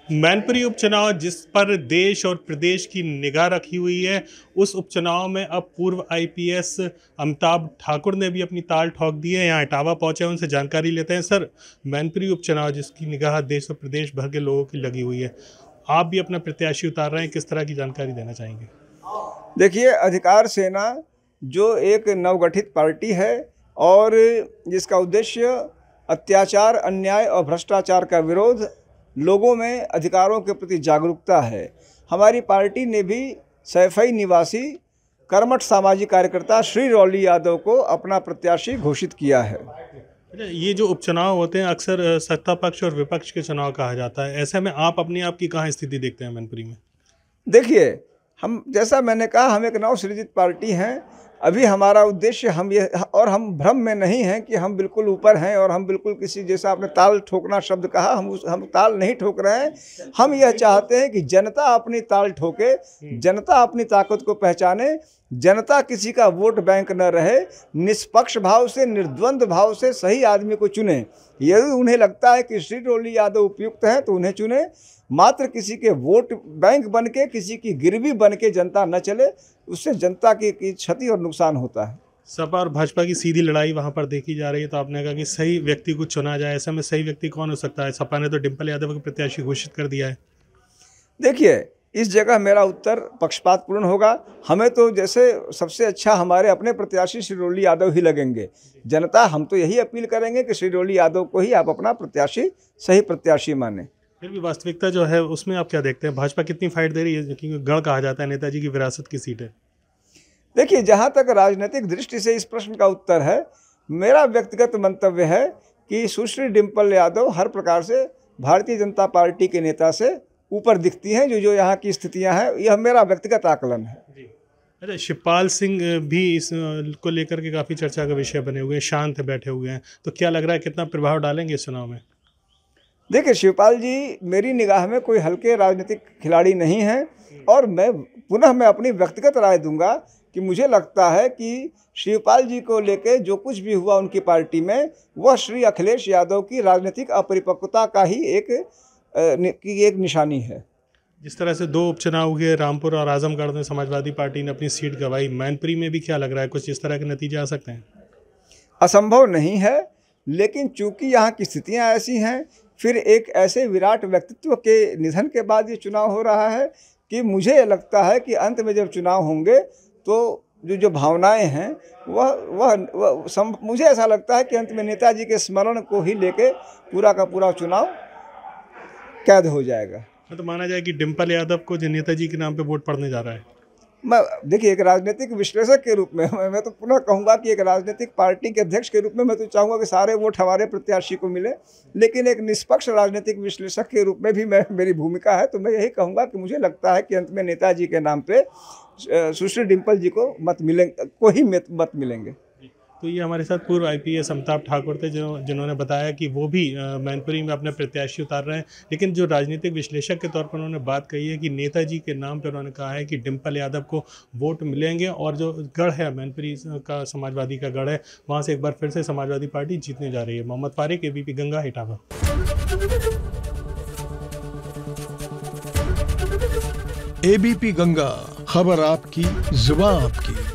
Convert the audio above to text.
मैनपुरी उपचुनाव जिस पर देश और प्रदेश की निगाह रखी हुई है, उस उपचुनाव में अब पूर्व आईपीएस अमिताभ ठाकुर ने भी अपनी ताल ठोक दी है। यहाँ इटावा पहुंचे, उनसे जानकारी लेते हैं। सर, मैनपुरी उपचुनाव जिसकी निगाह देश और प्रदेश भर के लोगों की लगी हुई है, आप भी अपना प्रत्याशी उतार रहे हैं, किस तरह की जानकारी देना चाहेंगे? देखिए, अधिकार सेना जो एक नवगठित पार्टी है और जिसका उद्देश्य अत्याचार, अन्याय और भ्रष्टाचार का विरोध, लोगों में अधिकारों के प्रति जागरूकता है। हमारी पार्टी ने भी सैफई निवासी कर्मठ सामाजिक कार्यकर्ता श्री रौली यादव को अपना प्रत्याशी घोषित किया है। ये जो उपचुनाव होते हैं अक्सर सत्ता पक्ष और विपक्ष के चुनाव कहा जाता है, ऐसे में आप अपनी आप की कहाँ स्थिति देखते हैं मैनपुरी में? देखिए, हम जैसा मैंने कहा, हम एक नवसृजित पार्टी हैं। अभी हमारा उद्देश्य हम भ्रम में नहीं हैं कि हम बिल्कुल ऊपर हैं और हम बिल्कुल किसी, जैसा आपने ताल ठोकना शब्द कहा, हम ताल नहीं ठोक रहे हैं। हम यह चाहते हैं कि जनता अपनी ताल ठोके, जनता अपनी ताकत को पहचाने, जनता किसी का वोट बैंक न रहे, निष्पक्ष भाव से, निर्द्वंद भाव से सही आदमी को चुने। यदि उन्हें लगता है कि श्री रौली यादव उपयुक्त हैं तो उन्हें चुने। मात्र किसी के वोट बैंक बन के, किसी की गिरवी बन के जनता न चले, उससे जनता की क्षति और नुकसान होता है। सपा और भाजपा की सीधी लड़ाई वहां पर देखी जा रही है, तो आपने कहा कि सही व्यक्ति को चुना जाए। ऐसे में सही व्यक्ति कौन हो सकता है? सपा ने तो डिम्पल यादव को प्रत्याशी घोषित कर दिया है। देखिए, इस जगह मेरा उत्तर पक्षपातपूर्ण होगा। हमें तो जैसे सबसे अच्छा हमारे अपने प्रत्याशी श्री रौली यादव ही लगेंगे। जनता, हम तो यही अपील करेंगे कि श्री रौली यादव को ही आप अपना प्रत्याशी, सही प्रत्याशी माने। फिर भी वास्तविकता जो है उसमें आप क्या देखते हैं? भाजपा कितनी फाइट दे रही है, क्योंकि गढ़ कहा जाता है नेताजी की विरासत की सीट है। देखिए, जहाँ तक राजनीतिक दृष्टि से इस प्रश्न का उत्तर है, मेरा व्यक्तिगत मंतव्य है कि सुश्री डिम्पल यादव हर प्रकार से भारतीय जनता पार्टी के नेता से ऊपर दिखती हैं। जो यहाँ की स्थितियाँ हैं, यह मेरा व्यक्तिगत आकलन है। अच्छा, शिवपाल सिंह भी इस को लेकर के काफ़ी चर्चा का विषय बने हुए हैं, शांत बैठे हुए हैं, तो क्या लग रहा है कितना प्रभाव डालेंगे इस चुनाव में? देखिए, शिवपाल जी मेरी निगाह में कोई हल्के राजनीतिक खिलाड़ी नहीं हैं और मैं अपनी व्यक्तिगत राय दूंगा कि मुझे लगता है कि शिवपाल जी को लेके जो कुछ भी हुआ उनकी पार्टी में, वह श्री अखिलेश यादव की राजनीतिक अपरिपक्वता का ही एक निशानी है। जिस तरह से दो उपचुनाव हुए, रामपुर और आजमगढ़ में समाजवादी पार्टी ने अपनी सीट गंवाई, मैनपुरी में भी क्या लग रहा है, कुछ इस तरह के नतीजे आ सकते हैं? असंभव नहीं है, लेकिन चूंकि यहाँ की स्थितियाँ ऐसी हैं, फिर एक ऐसे विराट व्यक्तित्व के निधन के बाद ये चुनाव हो रहा है कि मुझे लगता है कि अंत में जब चुनाव होंगे तो जो भावनाएं हैं मुझे ऐसा लगता है कि अंत में नेताजी के स्मरण को ही लेके पूरा का पूरा चुनाव कैद हो जाएगा। तो माना जाए कि डिम्पल यादव को जो नेताजी के नाम पे वोट पड़ने जा रहा है। देखिए, एक राजनीतिक विश्लेषक के रूप में मैं तो पुनः कहूँगा कि एक राजनीतिक पार्टी के अध्यक्ष के रूप में मैं तो चाहूँगा कि सारे वोट हमारे प्रत्याशी को मिले, लेकिन एक निष्पक्ष राजनीतिक विश्लेषक के रूप में भी मेरी भूमिका है। तो मैं यही कहूँगा कि मुझे लगता है कि अंत में नेताजी के नाम पे सुश्री डिम्पल जी को मत मिलेंगे। तो ये हमारे साथ पूर्व आईपीएस अमिताभ ठाकुर थे, जिन्होंने बताया कि वो भी मैनपुरी में अपने प्रत्याशी उतार रहे हैं। लेकिन जो राजनीतिक विश्लेषक के तौर पर उन्होंने बात कही है कि नेताजी के नाम पर उन्होंने कहा है कि डिम्पल यादव को वोट मिलेंगे और जो गढ़ है मैनपुरी का, समाजवादी का गढ़ है, वहाँ से एक बार फिर से समाजवादी पार्टी जीतने जा रही है। मोहम्मद फारिक, एबीपी गंगा, इटावा। एबीपी गंगा, खबर आपकी, जुबान आपकी।